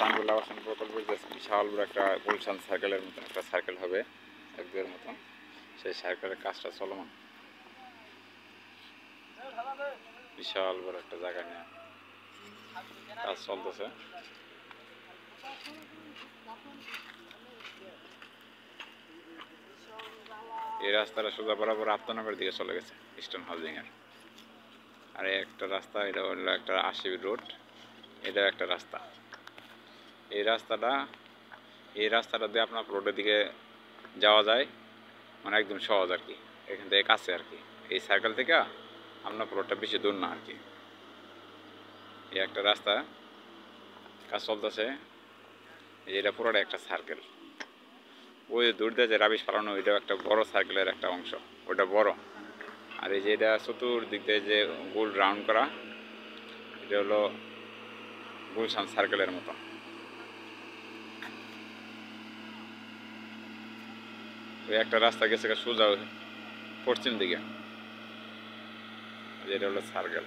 চান্দুল আবাসন প্রকল্পের যে বিশাল বড় একটা গুলশান সার্কেলের মতন একটা সার্কেল হবে এক দুয়ের মতন, সেই সার্কেলের কাজটা চলমান। বিশাল বড় একটা জায়গা নিয়ে কাজ চলতেছে। এই রাস্তাটা সোজা বরাবর আত্মনগরের দিকে চলে গেছে ইস্টার্ন হাউজিং এর। আর একটা রাস্তা, এটা হলো একটা ৮০ রোড, এটাও একটা রাস্তা। এই রাস্তাটা দিয়ে আপনার রোডের দিকে যাওয়া যায়, মানে একদম সহজ আর কি, এখান থেকে কাছে আর কি। এই সার্কেল থেকে আপনার রোডটা বেশি দূর না আর কি। এই একটা রাস্তা কাজ চলতেছে, এটা পুরোটা একটা সার্কেল। ওই দূর দিয়ে যে রাবিশ ফালানো, ওইটাও একটা বড় সার্কেলের একটা অংশ, ওইটা বড়। আর এই যে এটা চতুর্দিক দিয়ে যে গোল রাউন্ড করা, এটা হলো গুলশান সার্কেলের মতো। ওই একটা রাস্তা গেছে সোজা পশ্চিম দিকে, যেটা হলো সার্কেল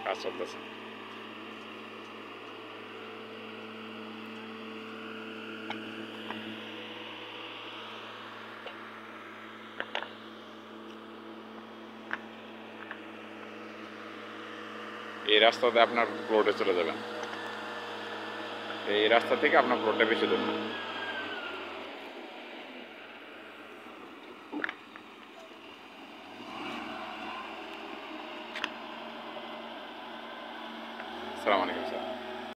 কাজ চলতেছে। এই রাস্তাতে আপনার প্লটে চলে যাবেন, এই রাস্তা থেকে আপনার প্লটটা বেশি দূর না। আসসালামু আলাইকুম।